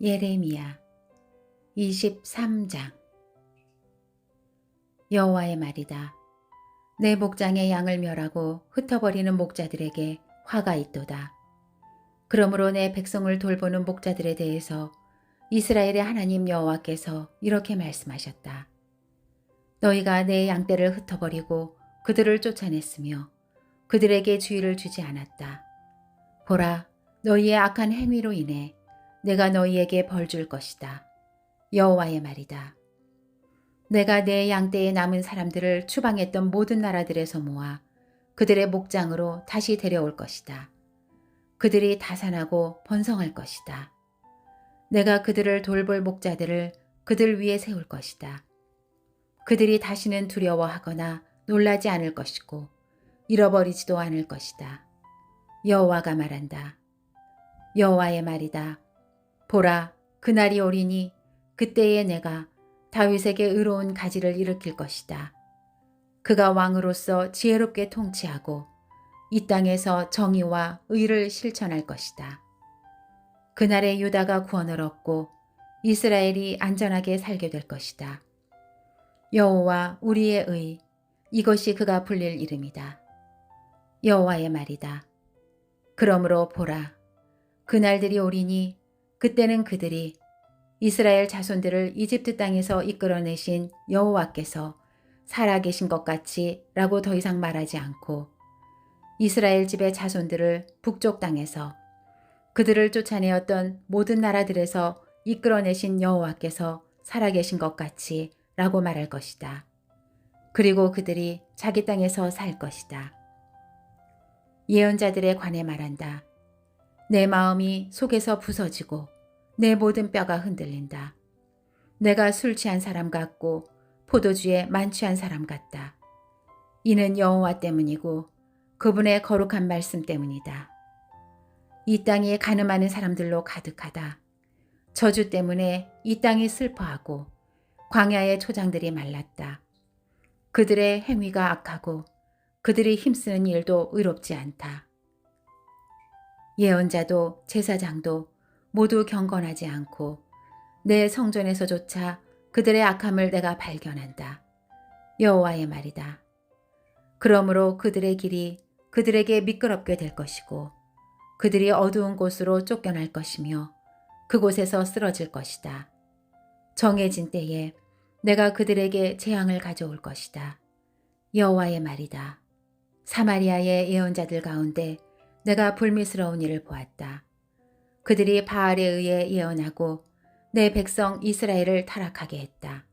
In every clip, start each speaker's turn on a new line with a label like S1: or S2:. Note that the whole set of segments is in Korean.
S1: 예레미야 23장. 여호와의 말이다. 내 목장의 양을 멸하고 흩어버리는 목자들에게 화가 있도다. 그러므로 내 백성을 돌보는 목자들에 대해서 이스라엘의 하나님 여호와께서 이렇게 말씀하셨다. 너희가 내 양떼를 흩어버리고 그들을 쫓아냈으며 그들에게 주의를 주지 않았다. 보라, 너희의 악한 행위로 인해 내가 너희에게 벌 줄 것이다. 여호와의 말이다. 내가 내 양떼에 남은 사람들을 추방했던 모든 나라들에서 모아 그들의 목장으로 다시 데려올 것이다. 그들이 다산하고 번성할 것이다. 내가 그들을 돌볼 목자들을 그들 위에 세울 것이다. 그들이 다시는 두려워하거나 놀라지 않을 것이고 잃어버리지도 않을 것이다. 여호와가 말한다. 여호와의 말이다. 보라, 그날이 오리니 그때에 내가 다윗에게 의로운 가지를 일으킬 것이다. 그가 왕으로서 지혜롭게 통치하고 이 땅에서 정의와 의를 실천할 것이다. 그날에 유다가 구원을 얻고 이스라엘이 안전하게 살게 될 것이다. 여호와 우리의 의, 이것이 그가 불릴 이름이다. 여호와의 말이다. 그러므로 보라, 그날들이 오리니 그때는 그들이 이스라엘 자손들을 이집트 땅에서 이끌어내신 여호와께서 살아계신 것 같이 라고 더 이상 말하지 않고 이스라엘 집의 자손들을 북쪽 땅에서 그들을 쫓아내었던 모든 나라들에서 이끌어내신 여호와께서 살아계신 것 같이 라고 말할 것이다. 그리고 그들이 자기 땅에서 살 것이다. 예언자들에 관해 말한다. 내 마음이 속에서 부서지고 내 모든 뼈가 흔들린다. 내가 술 취한 사람 같고 포도주에 만취한 사람 같다. 이는 여호와 때문이고 그분의 거룩한 말씀 때문이다. 이 땅이 가늠하는 사람들로 가득하다. 저주 때문에 이 땅이 슬퍼하고 광야의 초장들이 말랐다. 그들의 행위가 악하고 그들이 힘쓰는 일도 의롭지 않다. 예언자도 제사장도 모두 경건하지 않고 내 성전에서조차 그들의 악함을 내가 발견한다. 여호와의 말이다. 그러므로 그들의 길이 그들에게 미끄럽게 될 것이고 그들이 어두운 곳으로 쫓겨날 것이며 그곳에서 쓰러질 것이다. 정해진 때에 내가 그들에게 재앙을 가져올 것이다. 여호와의 말이다. 사마리아의 예언자들 가운데 내가 불미스러운 일을 보았다. 그들이 바알에 의해 예언하고 내 백성 이스라엘을 타락하게 했다.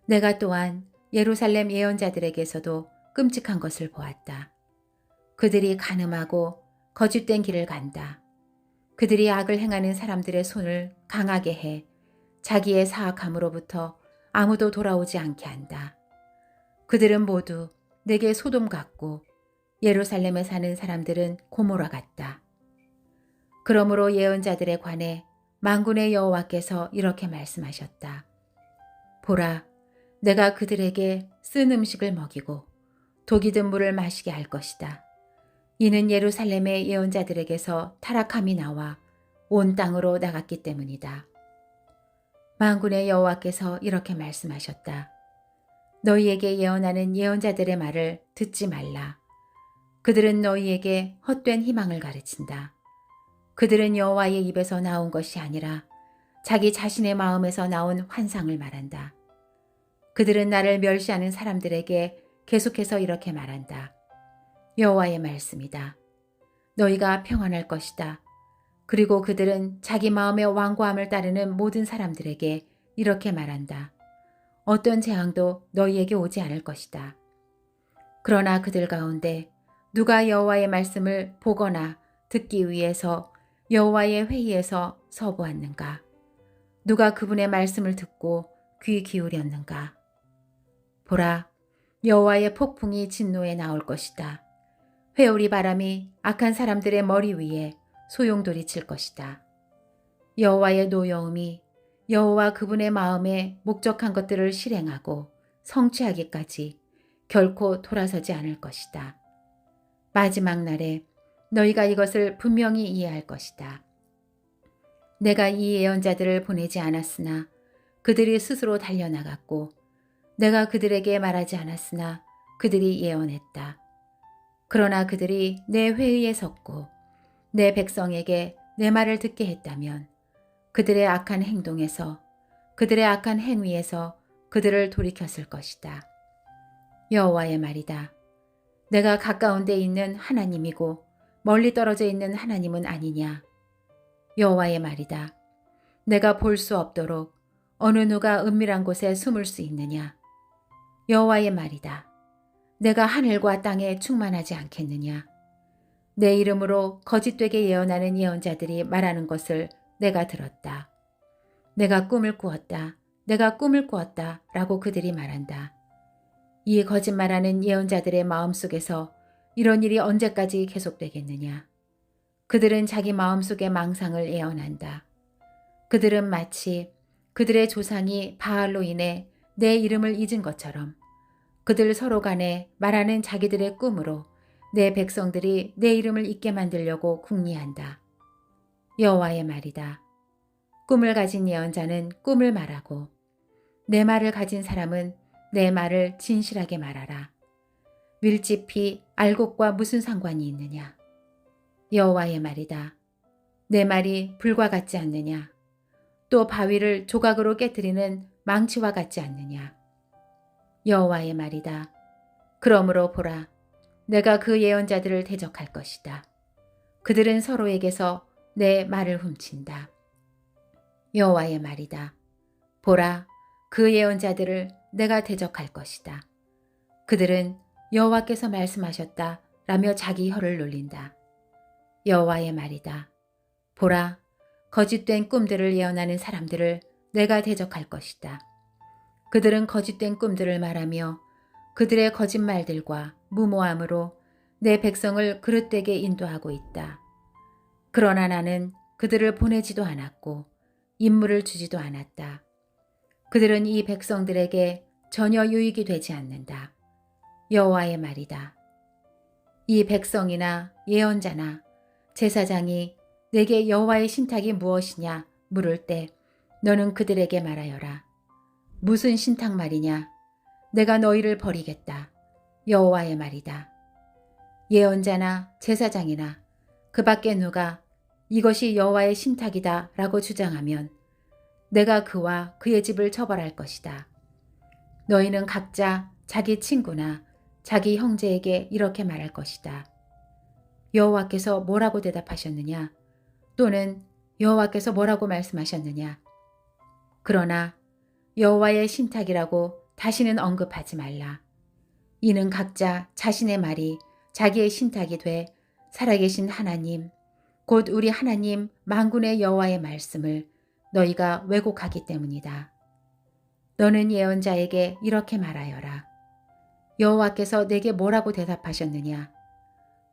S1: 내가 또한 예루살렘 예언자들에게서도 끔찍한 것을 보았다. 그들이 간음하고 거짓된 길을 간다. 그들이 악을 행하는 사람들의 손을 강하게 해 자기의 사악함으로부터 아무도 돌아오지 않게 한다. 그들은 모두 내게 소돔 같고 예루살렘에 사는 사람들은 고모라 같다. 그러므로 예언자들에 관해 만군의 여호와께서 이렇게 말씀하셨다. 보라, 내가 그들에게 쓴 음식을 먹이고 독이 든 물을 마시게 할 것이다. 이는 예루살렘의 예언자들에게서 타락함이 나와 온 땅으로 나갔기 때문이다. 만군의 여호와께서 이렇게 말씀하셨다. 너희에게 예언하는 예언자들의 말을 듣지 말라. 그들은 너희에게 헛된 희망을 가르친다. 그들은 여호와의 입에서 나온 것이 아니라 자기 자신의 마음에서 나온 환상을 말한다. 그들은 나를 멸시하는 사람들에게 계속해서 이렇게 말한다. 여호와의 말씀이다. 너희가 평안할 것이다. 그리고 그들은 자기 마음의 완고함을 따르는 모든 사람들에게 이렇게 말한다. 어떤 재앙도 너희에게 오지 않을 것이다. 그러나 그들 가운데 누가 여호와의 말씀을 보거나 듣기 위해서 여호와의 회의에서 서보았는가? 누가 그분의 말씀을 듣고 귀 기울였는가? 보라, 여호와의 폭풍이 진노에 나올 것이다. 회오리 바람이 악한 사람들의 머리 위에 소용돌이 칠 것이다. 여호와의 노여움이 여호와 그분의 마음에 목적한 것들을 실행하고 성취하기까지 결코 돌아서지 않을 것이다. 마지막 날에 너희가 이것을 분명히 이해할 것이다. 내가 이 예언자들을 보내지 않았으나 그들이 스스로 달려나갔고 내가 그들에게 말하지 않았으나 그들이 예언했다. 그러나 그들이 내 회의에 섰고 내 백성에게 내 말을 듣게 했다면 그들의 악한 행동에서 그들의 악한 행위에서 그들을 돌이켰을 것이다. 여호와의 말이다. 내가 가까운 데 있는 하나님이고 멀리 떨어져 있는 하나님은 아니냐. 여호와의 말이다. 내가 볼 수 없도록 어느 누가 은밀한 곳에 숨을 수 있느냐. 여호와의 말이다. 내가 하늘과 땅에 충만하지 않겠느냐. 내 이름으로 거짓되게 예언하는 예언자들이 말하는 것을 내가 들었다. 내가 꿈을 꾸었다. 내가 꿈을 꾸었다. 라고 그들이 말한다. 이 거짓말하는 예언자들의 마음속에서 이런 일이 언제까지 계속되겠느냐. 그들은 자기 마음속의 망상을 예언한다. 그들은 마치 그들의 조상이 바알로 인해 내 이름을 잊은 것처럼 그들 서로 간에 말하는 자기들의 꿈으로 내 백성들이 내 이름을 잊게 만들려고 궁리한다. 여호와의 말이다. 꿈을 가진 예언자는 꿈을 말하고 내 말을 가진 사람은 내 말을 진실하게 말하라. 밀짚이 알곡과 무슨 상관이 있느냐. 여호와의 말이다. 내 말이 불과 같지 않느냐. 또 바위를 조각으로 깨뜨리는 망치와 같지 않느냐. 여호와의 말이다. 그러므로 보라. 내가 그 예언자들을 대적할 것이다. 그들은 서로에게서 내 말을 훔친다. 여호와의 말이다. 보라. 그 예언자들을 내가 대적할 것이다. 그들은 여호와께서 말씀하셨다 라며 자기 혀를 놀린다. 여호와의 말이다. 보라. 거짓된 꿈들을 예언하는 사람들을 내가 대적할 것이다. 그들은 거짓된 꿈들을 말하며 그들의 거짓말들과 무모함으로 내 백성을 그릇되게 인도하고 있다. 그러나 나는 그들을 보내지도 않았고 임무를 주지도 않았다. 그들은 이 백성들에게 전혀 유익이 되지 않는다. 여호와의 말이다. 이 백성이나 예언자나 제사장이 내게 여호와의 신탁이 무엇이냐 물을 때 너는 그들에게 말하여라. 무슨 신탁 말이냐? 내가 너희를 버리겠다. 여호와의 말이다. 예언자나 제사장이나 그 밖에 누가 이것이 여호와의 신탁이다 라고 주장하면 내가 그와 그의 집을 처벌할 것이다. 너희는 각자 자기 친구나 자기 형제에게 이렇게 말할 것이다. 여호와께서 뭐라고 대답하셨느냐? 또는 여호와께서 뭐라고 말씀하셨느냐? 그러나 여호와의 신탁이라고 다시는 언급하지 말라. 이는 각자 자신의 말이 자기의 신탁이 돼 살아계신 하나님, 곧 우리 하나님 만군의 여호와의 말씀을 너희가 왜곡하기 때문이다. 너는 예언자에게 이렇게 말하여라. 여호와께서 내게 뭐라고 대답하셨느냐?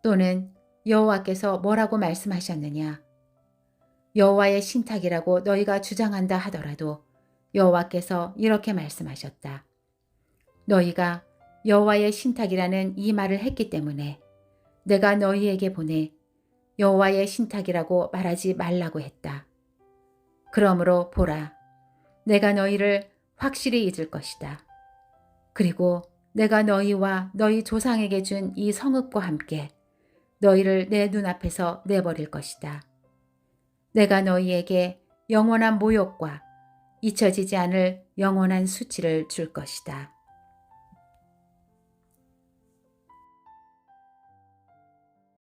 S1: 또는 여호와께서 뭐라고 말씀하셨느냐? 여호와의 신탁이라고 너희가 주장한다 하더라도 여호와께서 이렇게 말씀하셨다. 너희가 여호와의 신탁이라는 이 말을 했기 때문에 내가 너희에게 보내 여호와의 신탁이라고 말하지 말라고 했다. 그러므로 보라, 내가 너희를 확실히 잊을 것이다. 그리고 내가 너희와 너희 조상에게 준 이 성읍과 함께 너희를 내 눈앞에서 내버릴 것이다. 내가 너희에게 영원한 모욕과 잊혀지지 않을 영원한 수치를 줄 것이다.